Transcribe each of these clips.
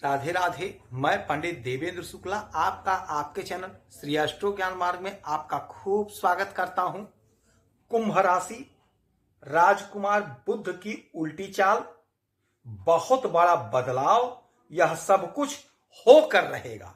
राधे राधे। मैं पंडित देवेंद्र शुक्ला आपका आपके चैनल श्री अष्टो ज्ञान मार्ग में आपका खूब स्वागत करता हूं। कुंभ राशि, राजकुमार बुध की उल्टी चाल, बहुत बड़ा बदलाव, यह सब कुछ होकर रहेगा।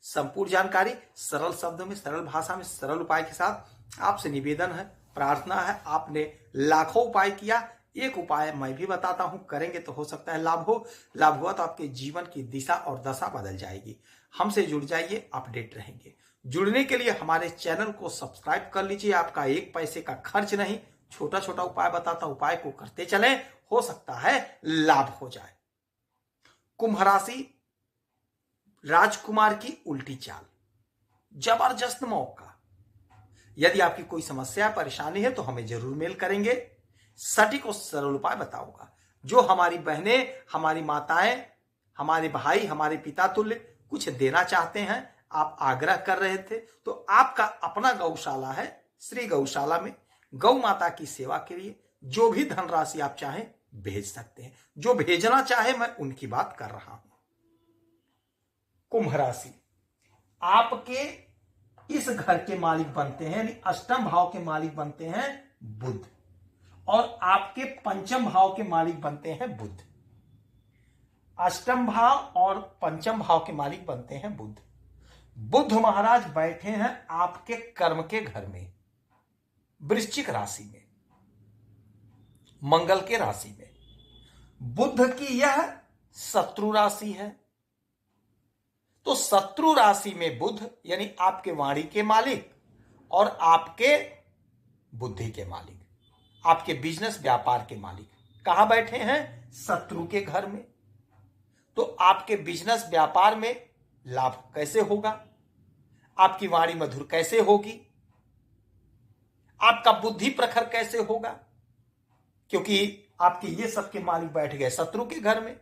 संपूर्ण जानकारी सरल शब्दों में, सरल भाषा में, सरल उपाय के साथ आपसे निवेदन है, प्रार्थना है। आपने लाखों उपाय किया, एक उपाय मैं भी बताता हूं, करेंगे तो हो सकता है लाभ हो। लाभ हुआ तो आपके जीवन की दिशा और दशा बदल जाएगी। हमसे जुड़ जाइए, अपडेट रहेंगे। जुड़ने के लिए हमारे चैनल को सब्सक्राइब कर लीजिए। आपका एक पैसे का खर्च नहीं, छोटा छोटा उपाय बताता, उपाय को करते चलें, हो सकता है लाभ हो जाए। कुंभ राशि, राजकुमार की उल्टी चाल, जबरदस्त मौका। यदि आपकी कोई समस्या परेशानी है तो हमें जरूर मेल करेंगे, सटीक और सरल उपाय बताऊंगा। जो हमारी बहनें, हमारी माताएं, हमारे भाई, हमारे पिता तुल्य कुछ देना चाहते हैं, आप आग्रह कर रहे थे, तो आपका अपना गौशाला है। श्री गौशाला में गौ माता की सेवा के लिए जो भी धनराशि आप चाहें भेज सकते हैं। जो भेजना चाहे मैं उनकी बात कर रहा हूं। कुंभ राशि, आपके इस घर के मालिक बनते हैं, यानी अष्टम भाव के मालिक बनते हैं बुध, और आपके पंचम भाव के मालिक बनते हैं बुध। अष्टम भाव और पंचम भाव के मालिक बनते हैं बुध। बुध महाराज बैठे हैं आपके कर्म के घर में, वृश्चिक राशि में, मंगल के राशि में। बुध की यह शत्रु राशि है, तो शत्रु राशि में बुध यानी आपके वाणी के मालिक और आपके बुद्धि के मालिक, आपके बिजनेस व्यापार के मालिक कहां बैठे हैं? शत्रु के घर में। तो आपके बिजनेस व्यापार में लाभ कैसे होगा? आपकी वाणी मधुर कैसे होगी? आपका बुद्धि प्रखर कैसे होगा? क्योंकि आपके ये सबके मालिक बैठ गए शत्रु के घर में।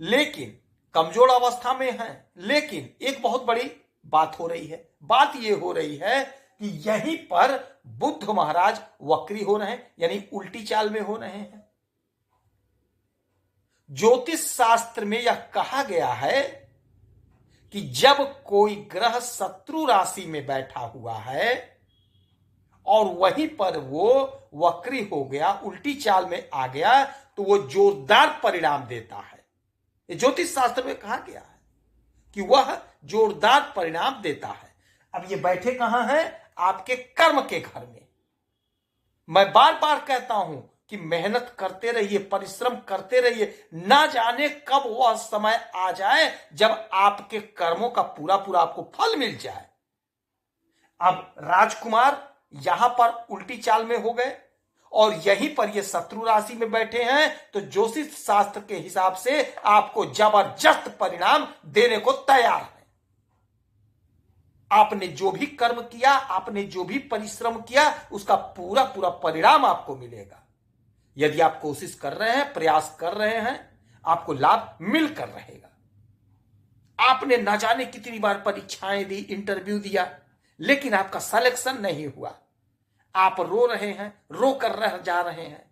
लेकिन कमजोर अवस्था में है। लेकिन एक बहुत बड़ी बात हो रही है। बात यह हो रही है कि यहीं पर बुध महाराज वक्री हो रहे हैं, यानी उल्टी चाल में हो रहे हैं। ज्योतिष शास्त्र में यह कहा गया है कि जब कोई ग्रह शत्रु राशि में बैठा हुआ है और वहीं पर वो वक्री हो गया, उल्टी चाल में आ गया, तो वो जोरदार परिणाम देता है। ये ज्योतिष शास्त्र में कहा गया है कि वह जोरदार परिणाम देता है। अब ये बैठे कहां हैं? आपके कर्म के घर में। मैं बार बार कहता हूं कि मेहनत करते रहिए, परिश्रम करते रहिए, ना जाने कब वह समय आ जाए जब आपके कर्मों का पूरा पूरा आपको फल मिल जाए। अब राजकुमार यहां पर उल्टी चाल में हो गए और यहीं पर ये शत्रु राशि में बैठे हैं, तो ज्योतिष शास्त्र के हिसाब से आपको जबरदस्त परिणाम देने को तैयार है। आपने जो भी कर्म किया, आपने जो भी परिश्रम किया, उसका पूरा पूरा परिणाम आपको मिलेगा। यदि आप कोशिश कर रहे हैं, प्रयास कर रहे हैं, आपको लाभ मिलकर रहेगा। आपने न जाने कितनी बार परीक्षाएं दी, इंटरव्यू दिया, लेकिन आपका सिलेक्शन नहीं हुआ। आप रो रहे हैं, रो कर रह जा रहे हैं।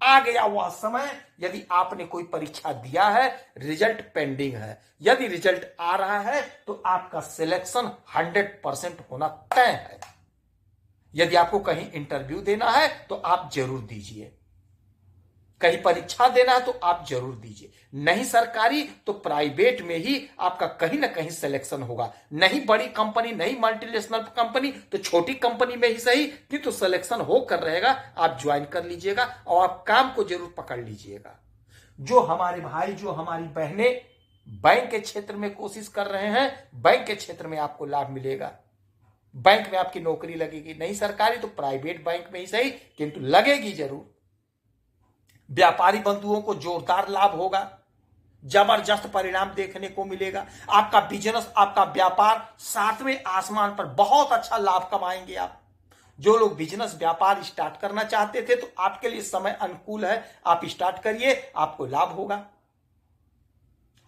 आ गया वह समय, यदि आपने कोई परीक्षा दिया है, रिजल्ट पेंडिंग है, यदि रिजल्ट आ रहा है तो आपका सिलेक्शन 100% होना तय है। यदि आपको कहीं इंटरव्यू देना है तो आप जरूर दीजिए, कहीं परीक्षा देना है तो आप जरूर दीजिए। नहीं सरकारी तो प्राइवेट में ही आपका कहीं ना कहीं सिलेक्शन होगा। नहीं बड़ी कंपनी, नहीं मल्टीनेशनल कंपनी, तो छोटी कंपनी में ही सही, किंतु सिलेक्शन होकर रहेगा। आप ज्वाइन कर लीजिएगा और आप काम को जरूर पकड़ लीजिएगा। जो हमारे भाई, जो हमारी बहनें बैंक के क्षेत्र में कोशिश कर रहे हैं, बैंक के क्षेत्र में आपको लाभ मिलेगा। बैंक में आपकी नौकरी लगेगी, नहीं सरकारी तो प्राइवेट बैंक में ही सही, किंतु लगेगी जरूर। व्यापारी बंधुओं को जोरदार लाभ होगा, जबरदस्त परिणाम देखने को मिलेगा। आपका बिजनेस, आपका व्यापार 7वें आसमान पर, बहुत अच्छा लाभ कमाएंगे आप। जो लोग बिजनेस व्यापार स्टार्ट करना चाहते थे तो आपके लिए समय अनुकूल है, आप स्टार्ट करिए, आपको लाभ होगा।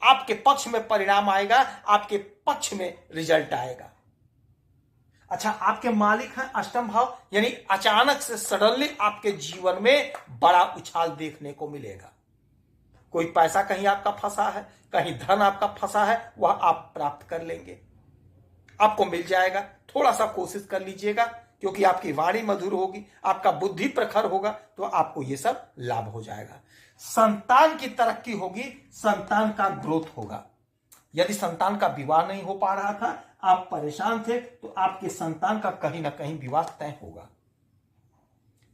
आपके पक्ष में परिणाम आएगा, आपके पक्ष में रिजल्ट आएगा। अच्छा, आपके मालिक हैं अष्टम भाव, यानी अचानक से सडनली आपके जीवन में बड़ा उछाल देखने को मिलेगा। कोई पैसा कहीं आपका फंसा है, कहीं धन आपका फंसा है, वह आप प्राप्त कर लेंगे, आपको मिल जाएगा। थोड़ा सा कोशिश कर लीजिएगा, क्योंकि आपकी वाणी मधुर होगी, आपका बुद्धि प्रखर होगा, तो आपको यह सब लाभ हो जाएगा। संतान की तरक्की होगी, संतान का ग्रोथ होगा। यदि संतान का विवाह नहीं हो पा रहा था, आप परेशान थे, तो आपके संतान का कहीं ना कहीं विवाह तय होगा।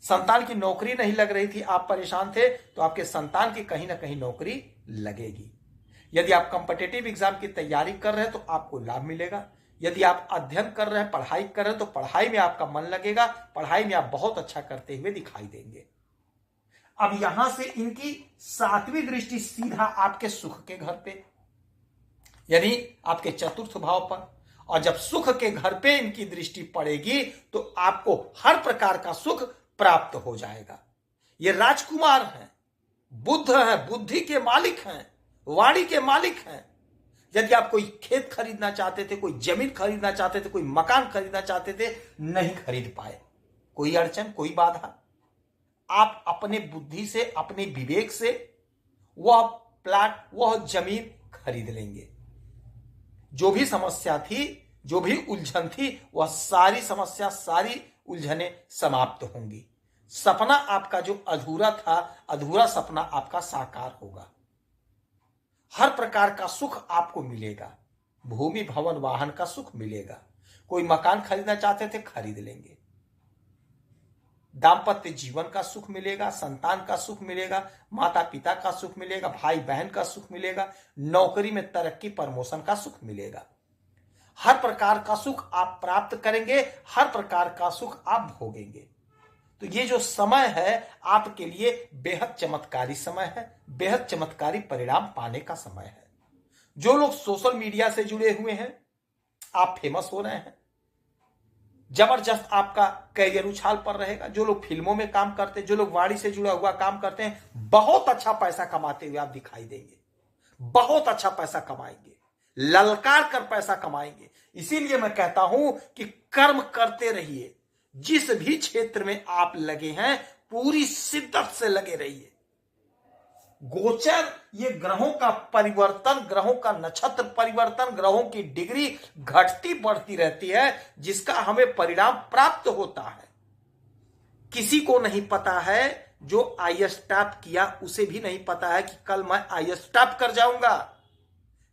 संतान की नौकरी नहीं लग रही थी, आप परेशान थे, तो आपके संतान की कहीं ना कहीं नौकरी लगेगी। यदि आप कॉम्पिटिटिव एग्जाम की तैयारी कर रहे हैं तो आपको लाभ मिलेगा। यदि आप अध्ययन कर रहे हैं, पढ़ाई कर रहे हैं, तो पढ़ाई में आपका मन लगेगा, पढ़ाई में आप बहुत अच्छा करते हुए दिखाई देंगे। अब यहां से इनकी 7वीं दृष्टि सीधा आपके सुख के घर पे, यानी आपके चतुर्थ भाव पर, और जब सुख के घर पे इनकी दृष्टि पड़ेगी तो आपको हर प्रकार का सुख प्राप्त हो जाएगा। ये राजकुमार हैं, बुद्ध हैं, बुद्धि के मालिक हैं, वाणी के मालिक हैं। यदि आप कोई खेत खरीदना चाहते थे, कोई जमीन खरीदना चाहते थे, कोई मकान खरीदना चाहते थे, नहीं खरीद पाए, कोई अड़चन, कोई बाधा, आप अपने बुद्धि से, अपने विवेक से वह प्लाट, वह जमीन खरीद लेंगे। जो भी समस्या थी, जो भी उलझन थी, वह सारी समस्या, सारी उलझने समाप्त होंगी। सपना आपका जो अधूरा था, अधूरा सपना आपका साकार होगा। हर प्रकार का सुख आपको मिलेगा। भूमि भवन वाहन का सुख मिलेगा। कोई मकान खरीदना चाहते थे, खरीद लेंगे। दाम्पत्य जीवन का सुख मिलेगा, संतान का सुख मिलेगा, माता पिता का सुख मिलेगा, भाई बहन का सुख मिलेगा, नौकरी में तरक्की, प्रमोशन का सुख मिलेगा। हर प्रकार का सुख आप प्राप्त करेंगे, हर प्रकार का सुख आप भोगेंगे। तो ये जो समय है आपके लिए बेहद चमत्कारी समय है, बेहद चमत्कारी परिणाम पाने का समय है। जो लोग सोशल मीडिया से जुड़े हुए हैं, आप फेमस हो रहे हैं, जबरदस्त आपका कैरियर उछाल पर रहेगा। जो लोग फिल्मों में काम करते हैं, जो लोग वाणी से जुड़ा हुआ काम करते हैं, बहुत अच्छा पैसा कमाते हुए आप दिखाई देंगे, बहुत अच्छा पैसा कमाएंगे, ललकार कर पैसा कमाएंगे। इसीलिए मैं कहता हूं कि कर्म करते रहिए। जिस भी क्षेत्र में आप लगे हैं, पूरी शिद्दत से लगे रहिए। गोचर, ये ग्रहों का परिवर्तन, ग्रहों का नक्षत्र परिवर्तन, ग्रहों की डिग्री घटती बढ़ती रहती है, जिसका हमें परिणाम प्राप्त होता है। किसी को नहीं पता है, जो आईएएस टॉप किया उसे भी नहीं पता है कि कल मैं आईएएस टॉप कर जाऊंगा,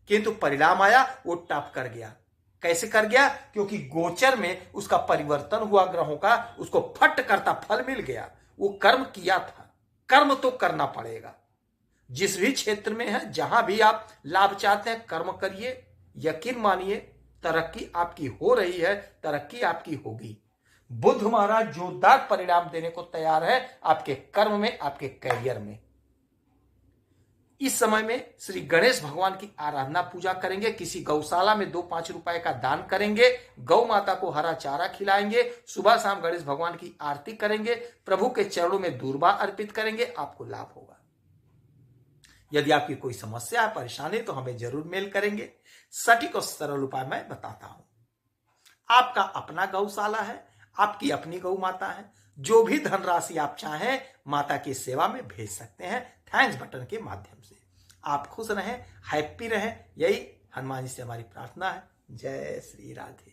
किंतु परिणाम आया, वो टॉप कर गया। कैसे कर गया? क्योंकि गोचर में उसका परिवर्तन हुआ, ग्रहों का, उसको फट करता फल मिल गया। वो कर्म किया था, कर्म तो करना पड़ेगा। जिस भी क्षेत्र में है, जहां भी आप लाभ चाहते हैं, कर्म करिए। यकीन मानिए, तरक्की आपकी हो रही है, तरक्की आपकी होगी। बुध महाराज जोरदार परिणाम देने को तैयार है आपके कर्म में, आपके कैरियर में। इस समय में श्री गणेश भगवान की आराधना पूजा करेंगे। किसी गौशाला में 2-5 रुपए का दान करेंगे। गौ माता को हरा चारा खिलाएंगे। सुबह शाम गणेश भगवान की आरती करेंगे। प्रभु के चरणों में दूर्बा अर्पित करेंगे, आपको लाभ होगा। यदि आपकी कोई समस्या है, परेशानी, तो हमें जरूर मेल करेंगे। सटीक और सरल उपाय मैं बताता हूं। आपका अपना गौशाला है, आपकी अपनी गौ माता है। जो भी धनराशि आप चाहें, माता की सेवा में भेज सकते हैं, थैंक्स बटन के माध्यम से। आप खुश रहें, हैप्पी रहें, यही हनुमान जी से हमारी प्रार्थना है। जय श्री राधे।